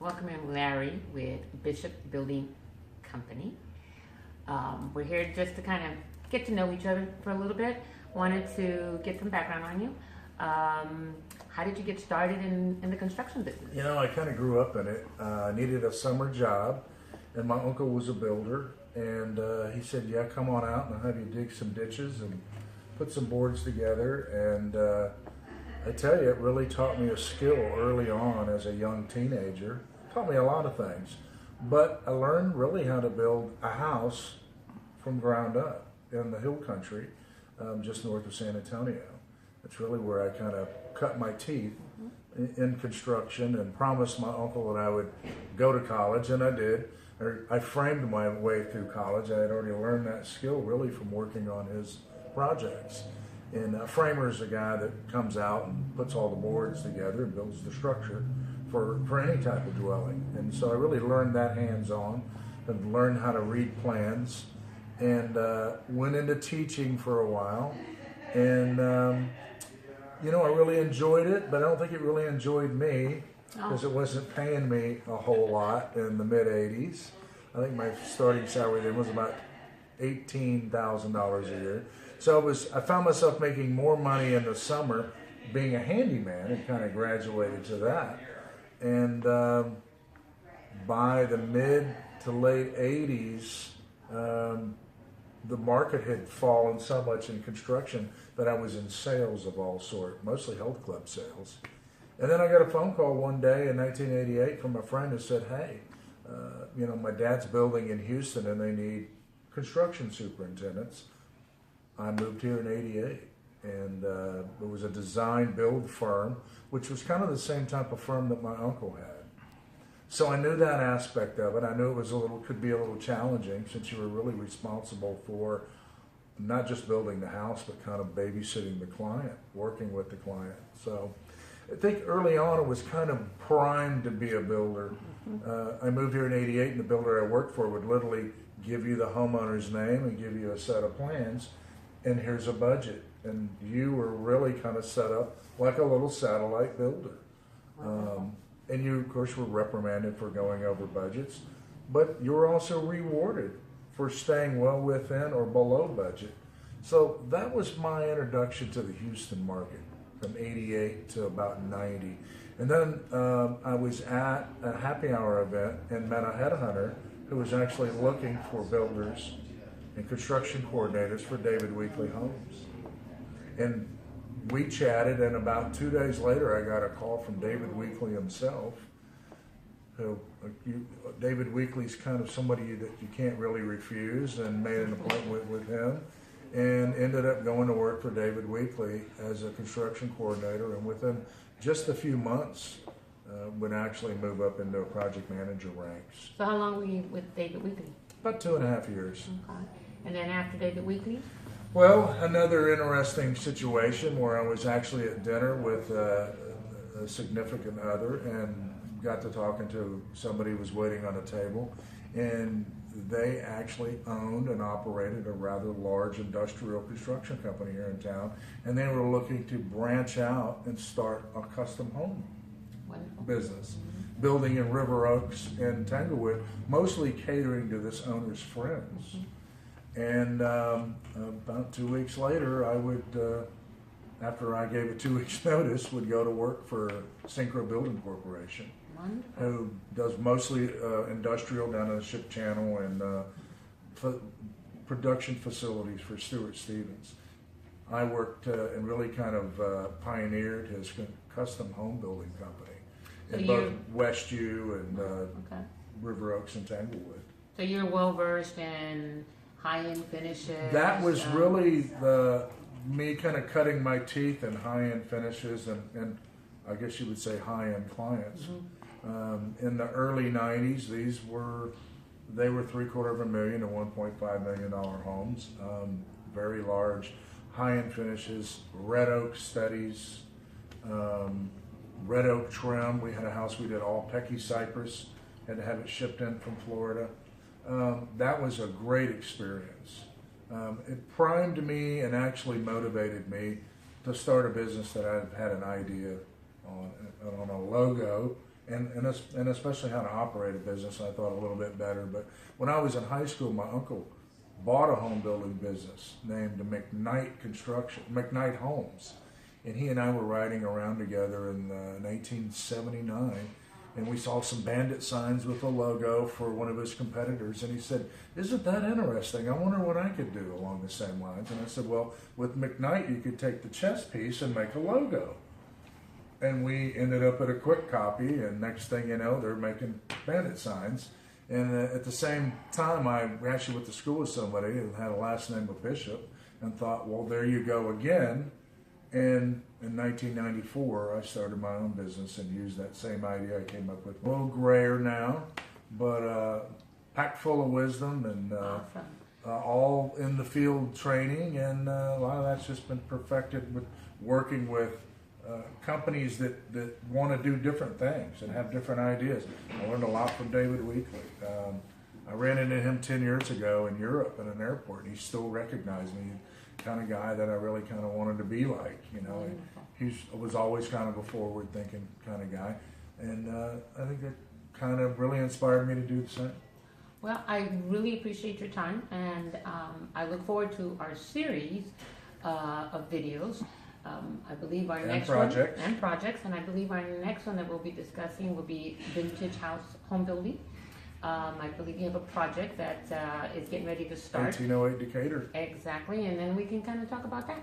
welcoming Larry with Bishop Building Company. We're here just to kind of get to know each other for a little bit. Wanted to get some background on you. How did you get started in the construction business? You know, I kind of grew up in it. I needed a summer job, and my uncle was a builder, and he said, yeah, come on out and I'll have you dig some ditches and put some boards together. And I tell you, it really taught me a skill early on as a young teenager. Taught me a lot of things. But I learned really how to build a house from ground up in the hill country, just north of San Antonio. That's really where I kind of cut my teeth in construction and promised my uncle that I would go to college, and I did. I framed my way through college. I had already learned that skill really from working on his projects. And a framer is a guy that comes out and puts all the boards together and builds the structure for any type of dwelling. And so I really learned that hands-on and learned how to read plans, and went into teaching for a while. And, you know, I really enjoyed it, but I don't think it really enjoyed me because it wasn't paying me a whole lot in the mid-'80s. I think my starting salary then was about $18,000 a year. So I found myself making more money in the summer being a handyman, and kind of graduated to that. And by the mid to late 80s, the market had fallen so much in construction that I was in sales of all sorts, mostly health club sales. And then I got a phone call one day in 1988 from a friend who said, hey, you know, my dad's building in Houston and they need construction superintendents. I moved here in '88, and it was a design build firm, which was kind of the same type of firm that my uncle had. So I knew that aspect of it. I knew it was could be a little challenging, since you were really responsible for not just building the house, but kind of babysitting the client, working with the client. So I think early on it was kind of primed to be a builder. I moved here in '88, and the builder I worked for would literally give you the homeowner's name and give you a set of plans, and here's a budget. And you were really kind of set up like a little satellite builder. And you, of course, were reprimanded for going over budgets, but you were also rewarded for staying well within or below budget. So that was my introduction to the Houston market from '88 to about '90. And then I was at a happy hour event and met a headhunter who was actually looking for builders and construction coordinators for David Weekley Homes. And we chatted, and about 2 days later I got a call from David Weekley himself. David Weekley's kind of somebody that you can't really refuse, and made an appointment with him and ended up going to work for David Weekley as a construction coordinator, and within just a few months would actually move up into a project manager ranks. So how long were you with David Weekley? About 2.5 years. Okay. And then after David Weekley? Well, another interesting situation where I was actually at dinner with a significant other and got to talking to somebody who was waiting on a table, and they actually owned and operated a rather large industrial construction company here in town, and they were looking to branch out and start a custom home business, building in River Oaks and Tanglewood, mostly catering to this owner's friends. And about 2 weeks later, I would, after I gave a 2 weeks notice, would go to work for Synchro Building Corporation, who does mostly industrial down in the Ship Channel and production facilities for Stuart Stevens. I worked and really kind of pioneered his custom home building company in both Westview and River Oaks and Tanglewood. So you're well versed in high-end finishes. That was really me kind of cutting my teeth in high-end finishes and I guess you would say high-end clients. In the early '90s, they were $750,000 to $1.5 million homes, very large, high-end finishes, red oak studies, red oak trim. We had a house we did all Pecky cypress, had to have it shipped in from Florida. That was a great experience. It primed me and actually motivated me to start a business that I've had an idea on a logo and especially how to operate a business, I thought a little bit better. But when I was in high school, my uncle bought a home building business named McKnight Homes, and he and I were riding around together in 1979, and we saw some bandit signs with a logo for one of his competitors, and he said, "Isn't that interesting? I wonder what I could do along the same lines." And I said, "Well, with McKnight, you could take the chess piece and make a logo." And we ended up at a quick copy, and next thing you know, they're making bandit signs. And at the same time, I actually went to school with somebody who had a last name of Bishop, and thought, well, there you go again. And in 1994, I started my own business and used that same idea I came up with. A little grayer now, but packed full of wisdom, and Awesome. all in the field training, and a lot of that's just been perfected with working with companies that want to do different things and have different ideas. I learned a lot from David Weekley. I ran into him 10 years ago in Europe at an airport, and he still recognized me. Kind of guy that I really kind of wanted to be like, you know. He was always kind of a forward-thinking kind of guy, and I think that kind of really inspired me to do the same. Well, I really appreciate your time, and I look forward to our series of videos. I believe our next projects. one, and projects, and I believe our next one that we'll be discussing will be vintage house home building. I believe you have a project that is getting ready to start. 1808 Decatur. Exactly, and then we can kind of talk about that.